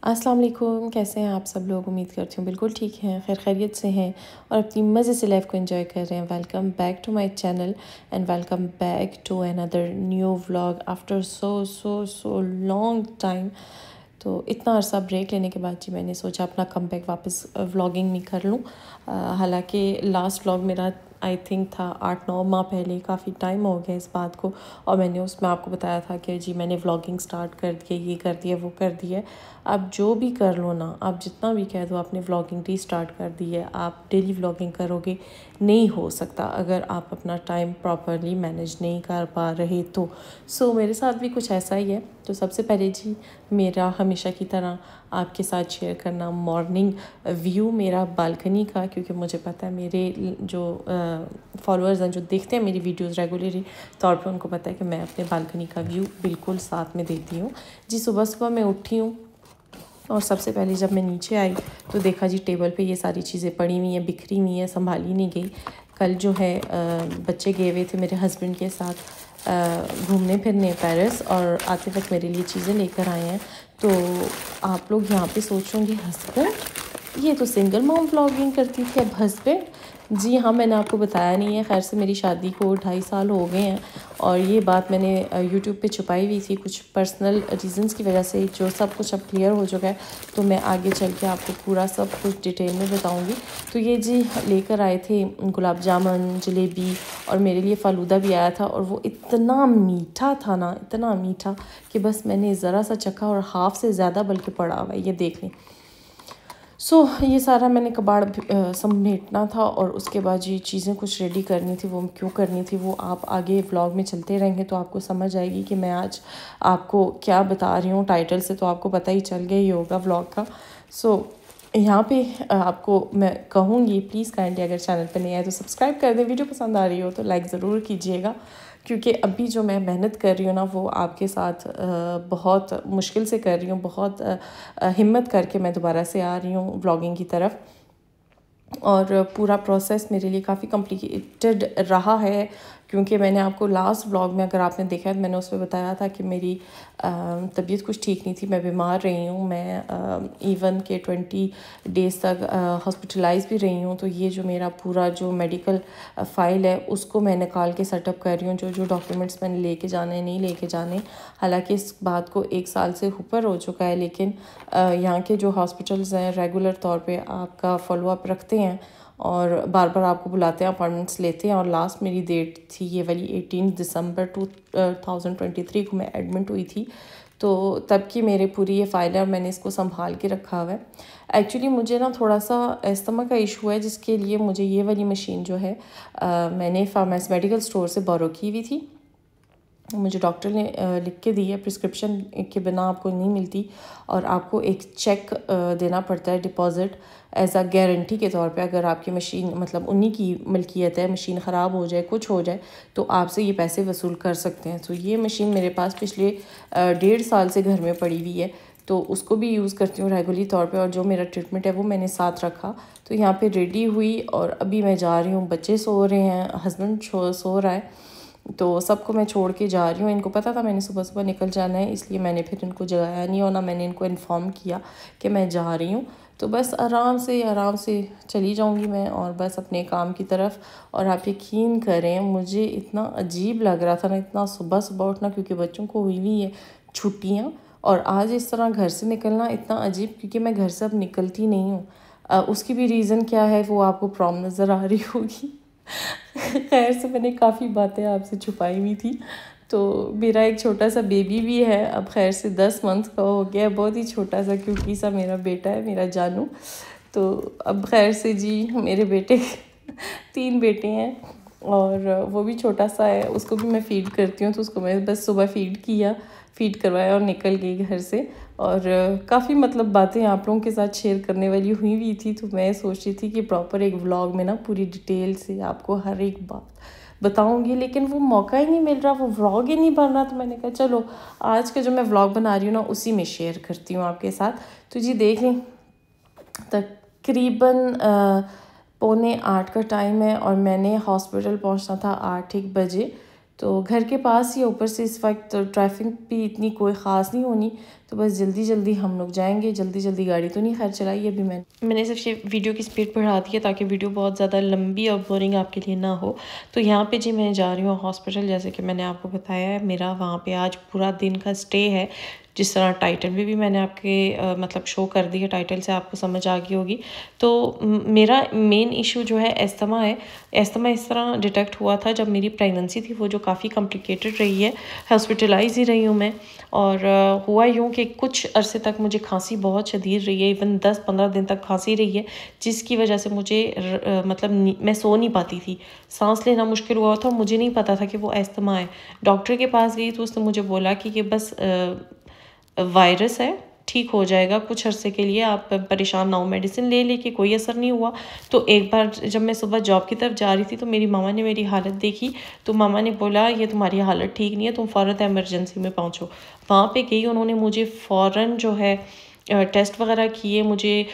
अस्सलाम वालेकुम, कैसे हैं आप सब लोग। उम्मीद करती हूँ बिल्कुल ठीक हैं, खैर खैरियत से हैं और अपनी मज़े से लाइफ को एंजॉय कर रहे हैं। Welcome back to my channel and welcome back to another new vlog after so long time. तो इतना अरसा ब्रेक लेने के बाद जी मैंने सोचा अपना कमबैक वापस व्लॉगिंग में कर लूँ। हालांकि लास्ट व्लॉग मेरा आई थिंक था 8-9 माह पहले, काफ़ी टाइम हो गया इस बात को। और मैंने उसमें आपको बताया था कि जी मैंने व्लॉगिंग स्टार्ट कर दिया, ये कर दिया, वो कर दिया। आप जो भी कर लो ना, आप जितना भी कह दो आपने व्लॉगिंग रीस्टार्ट कर दी है, आप डेली व्लॉगिंग करोगे, नहीं हो सकता अगर आप अपना टाइम प्रॉपरली मैनेज नहीं कर पा रहे तो। मेरे साथ भी कुछ ऐसा ही है। तो सबसे पहले जी मेरा हमेशा की तरह आपके साथ शेयर करना मॉर्निंग व्यू मेरा बालकनी का, क्योंकि मुझे पता है मेरे जो फॉलोअर्स हैं, जो देखते हैं मेरी वीडियोस रेगुलरली तौर पे, उनको पता है कि मैं अपने बालकनी का व्यू बिल्कुल साथ में देती हूँ। जी सुबह सुबह मैं उठी हूँ और सबसे पहले जब मैं नीचे आई तो देखा जी टेबल पे ये सारी चीज़ें पड़ी हुई हैं, बिखरी हुई हैं, संभाली नहीं गई। कल जो है बच्चे गए हुए थे मेरे हस्बैंड के साथ घूमने फिरने पेरिस, और आते वक्त मेरे लिए चीज़ें लेकर आए हैं। तो आप लोग यहाँ पे सोचोगे हस्बैंड, ये तो सिंगल मॉम व्लॉगिंग करती थी, अब हस्बैंड। जी हाँ, मैंने आपको बताया नहीं है। खैर से मेरी शादी को 2.5 साल हो गए हैं और ये बात मैंने यूट्यूब पे छुपाई हुई थी कुछ पर्सनल रीज़न्स की वजह से, जो सब कुछ अब क्लियर हो चुका है। तो मैं आगे चल के आपको पूरा सब कुछ डिटेल में बताऊंगी। तो ये जी लेकर आए थे गुलाब जामुन, जलेबी, और मेरे लिए फ़ालूदा भी आया था। और वो इतना मीठा था ना, इतना मीठा कि बस मैंने ज़रा सा चखा और हाफ़ से ज़्यादा बल्कि पड़ा हुआ है, ये देख लें। ये सारा मैंने कबाड़ समेटना था और उसके बाद ये चीज़ें कुछ रेडी करनी थी। वो क्यों करनी थी वो आप आगे व्लॉग में चलते रहेंगे तो आपको समझ आएगी कि मैं आज आपको क्या बता रही हूँ। टाइटल से तो आपको पता ही चल गया ही होगा व्लॉग का। यहाँ पे आपको मैं कहूँगी प्लीज़ काइंडली अगर चैनल पर नहीं आए तो सब्सक्राइब कर दें, वीडियो पसंद आ रही हो तो लाइक ज़रूर कीजिएगा, क्योंकि अभी जो मैं मेहनत कर रही हूँ ना वो आपके साथ बहुत मुश्किल से कर रही हूँ, बहुत हिम्मत करके मैं दोबारा से आ रही हूँ व्लॉगिंग की तरफ। और पूरा प्रोसेस मेरे लिए काफ़ी कॉम्प्लिकेटेड रहा है, क्योंकि मैंने आपको लास्ट व्लॉग में अगर आपने देखा है मैंने उसमें बताया था कि मेरी तबीयत कुछ ठीक नहीं थी, मैं बीमार रही हूँ। मैं इवन के 20 डेज़ तक हॉस्पिटलाइज भी रही हूँ। तो ये जो मेरा पूरा जो मेडिकल फ़ाइल है उसको मैं निकाल के सेटअप कर रही हूँ, जो जो डॉक्यूमेंट्स मैंने लेके जाने नहीं लेके जाने। हालांकि इस बात को 1 साल से ऊपर हो चुका है, लेकिन यहाँ के जो हॉस्पिटल्स हैं रेगुलर तौर पे आपका फॉलोअप रखते हैं और बार बार आपको बुलाते हैं, अपॉइंटमेंट्स लेते हैं। और लास्ट मेरी डेट थी ये वाली 18 दिसंबर 2023 को मैं एडमिट हुई थी। तो तब की मेरे पूरी ये फाइल है और मैंने इसको संभाल के रखा हुआ है। एक्चुअली मुझे ना थोड़ा सा अस्थमा का इशू है, जिसके लिए मुझे ये वाली मशीन जो है मैंने फार्मेसी मेडिकल स्टोर से बोरो की हुई थी। मुझे डॉक्टर ने लिख के दी है, प्रिस्क्रिप्शन के बिना आपको नहीं मिलती और आपको एक चेक देना पड़ता है डिपॉज़िट एज अ गारंटी के तौर पे। अगर आपकी मशीन मतलब उन्हीं की मलकियत है, मशीन ख़राब हो जाए, कुछ हो जाए तो आपसे ये पैसे वसूल कर सकते हैं। तो ये मशीन मेरे पास पिछले 1.5 साल से घर में पड़ी हुई है, तो उसको भी यूज़ करती हूँ रेगुलरली तौर पे। और जो मेरा ट्रीटमेंट है वो मैंने साथ रखा। तो यहाँ पे रेडी हुई और अभी मैं जा रही हूँ। बच्चे सो रहे हैं, हस्बैंड सो रहा है, तो सबको मैं छोड़ के जा रही हूँ। इनको पता था मैंने सुबह सुबह निकल जाना है, इसलिए मैंने फिर इनको जगाया नहीं और ना मैंने इनको इन्फॉर्म किया कि मैं जा रही हूँ। तो बस आराम से चली जाऊँगी मैं और बस अपने काम की तरफ। और आप यकीन करें मुझे इतना अजीब लग रहा था ना, इतना सुबह सुबह उठना, क्योंकि बच्चों को हुई हुई है छुट्टियाँ और आज इस तरह घर से निकलना इतना अजीब, क्योंकि मैं घर से अब निकलती नहीं हूँ। उसकी भी रीज़न क्या है वो आपको प्रॉब्लम नज़र आ रही होगी। खैर से मैंने काफ़ी बातें आपसे छुपाई हुई थी। तो मेरा एक छोटा सा बेबी भी है, अब खैर से 10 मंथ का हो गया, बहुत ही छोटा सा क्यूटी सा मेरा बेटा है, मेरा जानू। तो अब खैर से जी मेरे बेटे 3 बेटे हैं और वो भी छोटा सा है, उसको भी मैं फ़ीड करती हूँ। तो उसको मैं बस सुबह फ़ीड करवाया और निकल गई घर से। और काफ़ी मतलब बातें आप लोगों के साथ शेयर करने वाली हुई थी। तो मैं सोच रही थी कि प्रॉपर एक व्लॉग में ना पूरी डिटेल से आपको हर एक बात बताऊंगी, लेकिन वो मौका ही नहीं मिल रहा, वो व्लॉग ही नहीं बन रहा। तो मैंने कहा चलो आज का जो मैं व्लॉग बना रही हूँ ना उसी में शेयर करती हूँ आपके साथ। तो जी देख लें, तकरीबन 7:45 का टाइम है और मैंने हॉस्पिटल पहुंचना था 8-1 बजे। तो घर के पास ही, ऊपर से इस वक्त ट्रैफिक भी इतनी कोई ख़ास नहीं होनी, तो बस जल्दी जल्दी हम लोग जाएंगे। जल्दी जल्दी गाड़ी तो नहीं खैर चलाई अभी मैंने सिर्फ ये वीडियो की स्पीड बढ़ा दी है ताकि वीडियो बहुत ज़्यादा लंबी और बोरिंग आपके लिए ना हो। तो यहाँ पे जी मैं जा रही हूँ हॉस्पिटल, जैसे कि मैंने आपको बताया है मेरा वहाँ पे आज पूरा दिन का स्टे है। जिस तरह टाइटल में भी मैंने आपके मतलब शो कर दी है, टाइटल से आपको समझ आ गई होगी। तो मेरा मेन इशू जो है अस्थमा है। अस्थमा इस तरह डिटेक्ट हुआ था जब मेरी प्रेगनेंसी थी, वो जो काफ़ी कॉम्प्लिकेटेड रही है, हॉस्पिटलाइज ही रही हूँ मैं। और हुआ यूँ कि कुछ अरसे तक मुझे खांसी बहुत शदीद रही है, इवन 10-15 दिन तक खांसी रही है, जिसकी वजह से मुझे मतलब मैं सो नहीं पाती थी, सांस लेना मुश्किल हुआ था और मुझे नहीं पता था कि वो अस्थमा है। डॉक्टर के पास गई तो उसने मुझे बोला कि ये बस वायरस है, ठीक हो जाएगा कुछ अरसे के लिए, आप परेशान ना हो। मेडिसिन ले लेके कोई असर नहीं हुआ। तो एक बार जब मैं सुबह जॉब की तरफ जा रही थी तो मेरी मामा ने मेरी हालत देखी, तो मामा ने बोला ये तुम्हारी हालत ठीक नहीं है, तुम फ़ौरन एमरजेंसी में पहुंचो। वहाँ पे गई, उन्होंने मुझे फ़ौरन जो है टेस्ट वगैरह किए, मुझे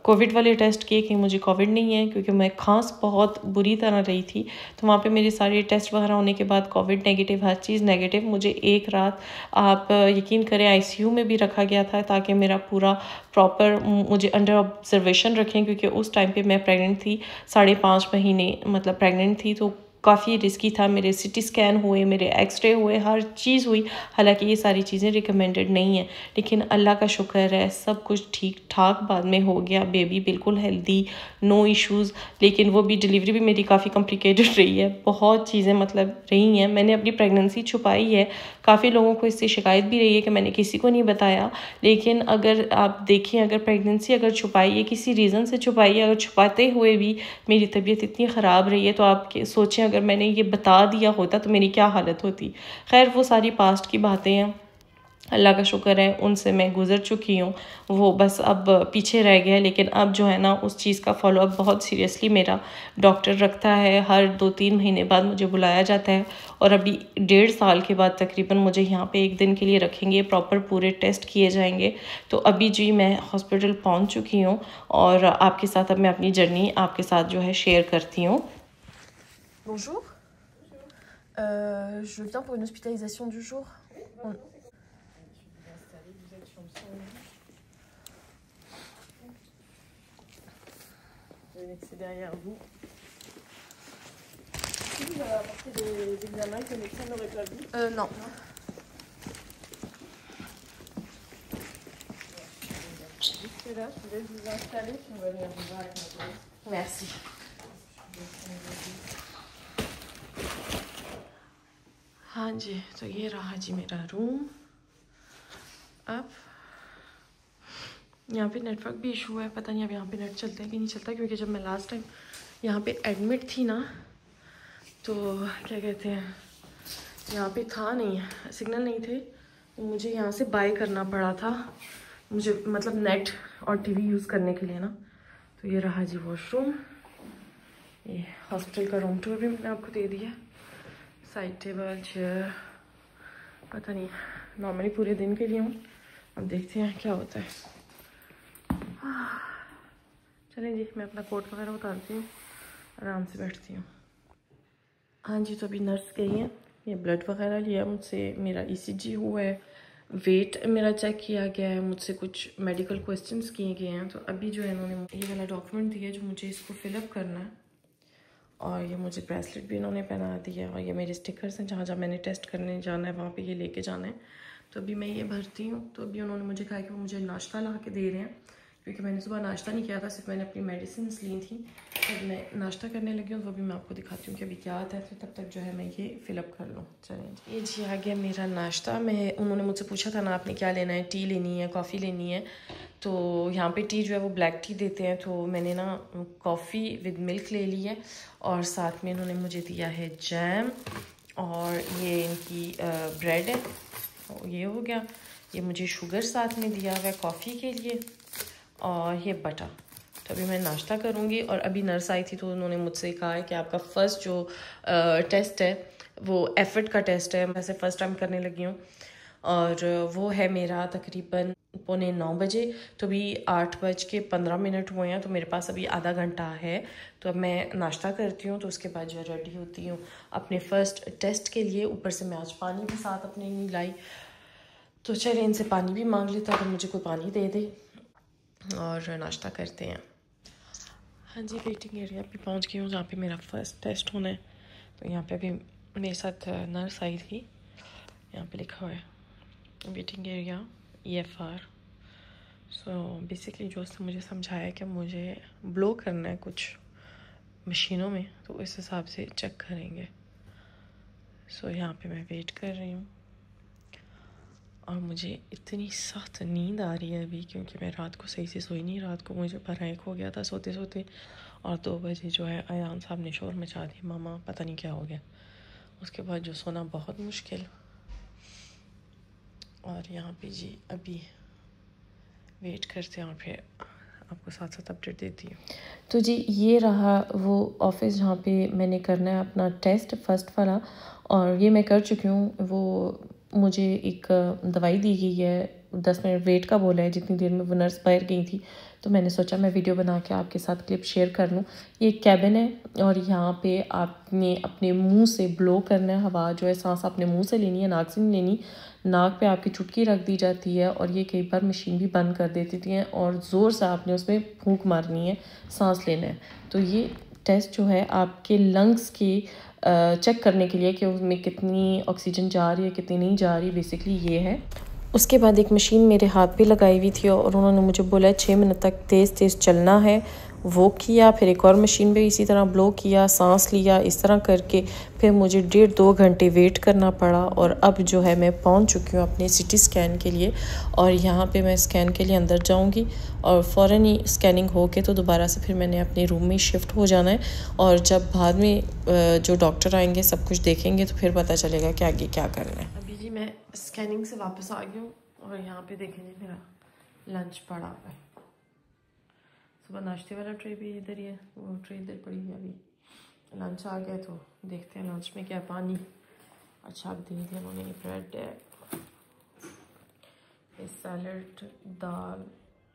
कोविड वाले टेस्ट किए कि मुझे कोविड नहीं है, क्योंकि मैं खांस बहुत बुरी तरह रही थी। तो वहाँ पे मेरे सारे टेस्ट वगैरह होने के बाद कोविड नेगेटिव, हर चीज़ नेगेटिव। मुझे एक रात आप यकीन करें आईसीयू में भी रखा गया था ताकि मेरा पूरा प्रॉपर मुझे अंडर ऑब्जर्वेशन रखें, क्योंकि उस टाइम पे मैं प्रेग्नेंट थी, 5.5 महीने मतलब प्रेग्नेंट थी। तो काफ़ी रिस्की था। मेरे सिटी स्कैन हुए, मेरे एक्सरे हुए, हर चीज़ हुई। हालांकि ये सारी चीज़ें रिकमेंडेड नहीं है, लेकिन अल्लाह का शुक्र है सब कुछ ठीक ठाक बाद में हो गया। बेबी बिल्कुल हेल्दी, नो इश्यूज़। लेकिन वो भी डिलीवरी भी मेरी काफ़ी कॉम्प्लिकेटेड रही है, बहुत चीज़ें मतलब रही हैं। मैंने अपनी प्रेगनेंसी छुपाई है, काफ़ी लोगों को इससे शिकायत भी रही है कि मैंने किसी को नहीं बताया। लेकिन अगर आप देखें, अगर प्रेगनेंसी अगर छुपाई है, किसी रीज़न से छुपाई है, अगर छुपाते हुए भी मेरी तबीयत इतनी ख़राब रही है, तो आप सोचें अगर मैंने ये बता दिया होता तो मेरी क्या हालत होती। खैर वो सारी पास्ट की बातें हैं, अल्लाह का शुक्र है उनसे मैं गुज़र चुकी हूँ, वो बस अब पीछे रह गया है। लेकिन अब जो है ना उस चीज़ का फॉलोअप बहुत सीरियसली मेरा डॉक्टर रखता है। हर 2-3 महीने बाद मुझे बुलाया जाता है, और अभी 1.5 साल के बाद तकरीबन मुझे यहाँ पे 1 दिन के लिए रखेंगे, प्रॉपर पूरे टेस्ट किए जाएंगे। तो अभी जी मैं हॉस्पिटल पहुँच चुकी हूँ, और आपके साथ अब मैं अपनी जर्नी आपके साथ जो है शेयर करती हूँ। Bonjour. Je viens pour une hospitalisation du jour. C'est derrière vous. Est-ce que vous avez apporté des examens que le médecin n'aurait pas vu? Non. Jusque là, je vous laisse vous installer, puis on va venir vous voir avec notre police. Merci. हाँ जी, तो ये रहा जी मेरा room. अब यहाँ पे network भी इशू है, पता नहीं अब यहाँ पे नेट चलता है कि नहीं चलता, क्योंकि जब मैं लास्ट टाइम यहाँ पे एडमिट थी ना, तो क्या कहते हैं, यहाँ पे था नहीं, सिग्नल नहीं थे, तो मुझे यहाँ से बाय करना पड़ा था, मुझे मतलब नेट और टीवी यूज़ करने के लिए ना। तो ये रहा जी वॉशरूम, ये हॉस्पिटल का रूम टूर भी मैंने आपको दे दिया। साइड टेबल, चेयर, पता नहीं, नॉर्मली पूरे दिन के लिए हूँ, अब देखते हैं क्या होता है। चलें जी, मैं अपना कोट वगैरह उतारती हूँ, आराम से बैठती हूँ। हाँ जी, तो अभी नर्स गई हैं, ये ब्लड वगैरह लिया मुझसे, मेरा ईसीजी हुआ है, वेट मेरा चेक किया गया है, मुझसे कुछ मेडिकल क्वेश्चंस किए गए हैं। तो अभी जो है इन्होंने ये वाला डॉक्यूमेंट दिया जो मुझे इसको फिलअप करना है, और ये मुझे ब्रेसलेट भी इन्होंने पहना दिया, और ये मेरे स्टिकर्स हैं, जहाँ जहाँ मैंने टेस्ट करने जाना है वहाँ पे ये लेके जाना है। तो अभी मैं ये भरती हूँ। तो अभी उन्होंने मुझे कहा कि वो मुझे नाश्ता ला के दे रहे हैं, क्योंकि मैंने सुबह नाश्ता नहीं किया था, सिर्फ मैंने अपनी मेडिसिन ली थी। अब मैं नाश्ता करने लगी हूँ, तो अभी मैं आपको दिखाती हूँ कि अभी क्या आता है, तो तब तक जो है मैं ये फिलअप कर लूँ। चलें, ये जी आ गया मेरा नाश्ता। उन्होंने मुझसे पूछा था ना आपने क्या लेना है, टी लेनी है, कॉफ़ी लेनी है। तो यहाँ पे टी जो है वो ब्लैक टी देते हैं, तो मैंने ना कॉफ़ी विद मिल्क ले ली है, और साथ में इन्होंने मुझे दिया है जैम, और ये इनकी ब्रेड है, ये हो गया। ये मुझे शुगर साथ में दिया हुआ है कॉफ़ी के लिए, और ये बटर। तो अभी मैं नाश्ता करूँगी। और अभी नर्स आई थी तो उन्होंने मुझसे कहा है कि आपका फ़र्स्ट जो टेस्ट है वो एफर्ट का टेस्ट है, वैसे फ़र्स्ट टाइम करने लगी हूँ, और वो है मेरा तकरीबन 9:15 बजे, तो अभी 8:15 हुए हैं, तो मेरे पास अभी आधा घंटा है। तो अब मैं नाश्ता करती हूँ, तो उसके बाद जो है रेडी होती हूँ अपने फ़र्स्ट टेस्ट के लिए। ऊपर से मैं आज पानी भी साथ अपने नहीं लाई, तो चले इनसे पानी भी मांग लेता अगर मुझे कोई पानी दे दे, और नाश्ता करते हैं। हाँ जी, वेटिंग एरिया पे पहुँच गई हूँ जहाँ पे मेरा फ़र्स्ट टेस्ट होना है। तो यहाँ पे अभी मेरे साथ नर्स आई थी, यहाँ पे लिखा हुआ है waiting area EFR। So basically जो उसने मुझे समझाया कि मुझे ब्लो करना है कुछ मशीनों में, तो इस हिसाब से चेक करेंगे। सो यहाँ पे मैं वेट कर रही हूँ, और मुझे इतनी सख्त नींद आ रही है अभी, क्योंकि मैं रात को सही से सोई नहीं। रात को मुझे ब्रेक हो गया था सोते सोते, और 2 बजे जो है अयान साहब ने शोर मचा दी, मामा पता नहीं क्या हो गया। उसके बाद जो सोना बहुत मुश्किल। और यहाँ पे जी अभी वेट करते हैं, और फिर आपको साथ साथ अपडेट देती हूँ। तो जी ये रहा वो ऑफिस जहाँ पे मैंने करना है अपना टेस्ट फर्स्ट वाला, और ये मैं कर चुकी हूँ। वो मुझे एक दवाई दी गई है, 10 मिनट वेट का बोला है, जितनी देर में वो नर्स बाहर गई थी। तो मैंने सोचा मैं वीडियो बना के आपके साथ क्लिप शेयर कर लूँ। ये एक कैबिन है, और यहाँ पे आपने अपने मुंह से ब्लो करना है, हवा जो है सांस अपने मुंह से लेनी है, नाक से नहीं लेनी। नाक पे आपकी चुटकी रख दी जाती है, और ये कई बार मशीन भी बंद कर देती थी, और ज़ोर से आपने उसमें फूंक मारनी है, सांस लेना है। तो ये टेस्ट जो है आपके लंग्स की चेक करने के लिए कि उसमें कितनी ऑक्सीजन जा रही है, कितनी नहीं जा रही, बेसिकली ये है। उसके बाद एक मशीन मेरे हाथ पे लगाई हुई थी, और उन्होंने मुझे बोला 6 मिनट तक तेज़ तेज़ चलना है। वो किया, फिर एक और मशीन पे इसी तरह ब्लो किया, सांस लिया, इस तरह करके फिर मुझे 1.5-2 घंटे वेट करना पड़ा। और अब जो है मैं पहुंच चुकी हूँ अपने सिटी स्कैन के लिए, और यहाँ पे मैं स्कैन के लिए अंदर जाऊँगी, और फ़ौरन ही स्कैनिंग हो के तो दोबारा से फिर मैंने अपने रूम में शिफ्ट हो जाना है। और जब बाद में जो डॉक्टर आएंगे सब कुछ देखेंगे, तो फिर पता चलेगा कि आगे क्या करना है। अभी जी मैं स्कैनिंग से वापस आ गई हूँ, और यहाँ पे देखेंगे मेरा लंच पड़ा हुआ है। सुबह नाश्ते वाला ट्रे भी इधर ही है, वो ट्रे इधर पड़ी है। अभी लंच आ गया, तो देखते हैं लंच में क्या। पानी अच्छा दे दिया उन्होंने। ब्रेड है, सैलड, दाल,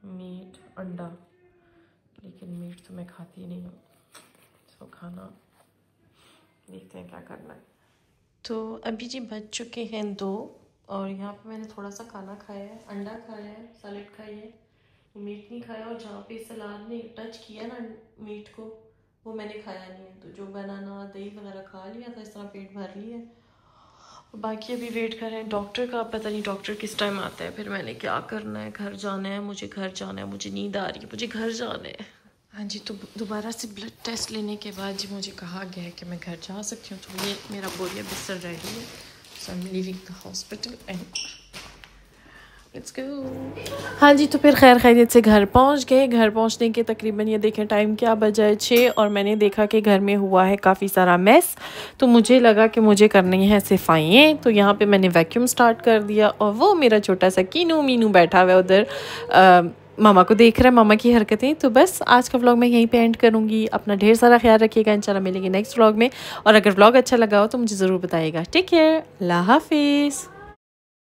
मीट, अंडा, लेकिन मीट तो मैं खाती नहीं हूँ। तो खाना देखते हैं क्या करना है। तो अभी जी बज चुके हैं 2, और यहाँ पे मैंने थोड़ा सा खाना खाया है, अंडा खाया है, सैलड खाई है, मीट नहीं खाया। और जहाँ पे सलाद ने टच किया ना मीट को, वो मैंने खाया नहीं है। तो जो बनाना दही वगैरह खा लिया था, इस तरह पेट भर लिया है। और बाकी अभी वेट कर रहे हैं डॉक्टर का, पता नहीं डॉक्टर किस टाइम आता है। फिर मैंने क्या करना है, घर जाना है, मुझे घर जाना है, मुझे नींद आ रही है, मुझे घर जाना है। हाँ जी, तो दोबारा से ब्लड टेस्ट लेने के बाद जी मुझे कहा गया है कि मैं घर जा सकती हूँ। तो ये मेरा बोरिया बिस्तर रेडी है, so I am leaving the hospital and let's go. हाँ जी, तो फिर खैर खैरियत से घर पहुँच गए। घर पहुँचने के तकरीबन ये देखें टाइम क्या बजा है 6, और मैंने देखा कि घर में हुआ है काफ़ी सारा मेस। तो मुझे लगा कि मुझे करनी है सफाइयाँ। तो यहाँ पे मैंने वैक्यूम स्टार्ट कर दिया, और वो मेरा छोटा सा कीनू मीनू बैठा हुआ है उधर, मामा को देख रहा है, मामा की हरकतें। तो बस आज का व्लॉग मैं यहीं पे एंड करूँगी। अपना ढेर सारा ख्याल रखिएगा, इंशाल्लाह मिलेंगे नेक्स्ट व्लॉग में। और अगर व्लॉग अच्छा लगा हो तो मुझे ज़रूर बताइएगा। टेक केयर, अल्लाह हाफिज़।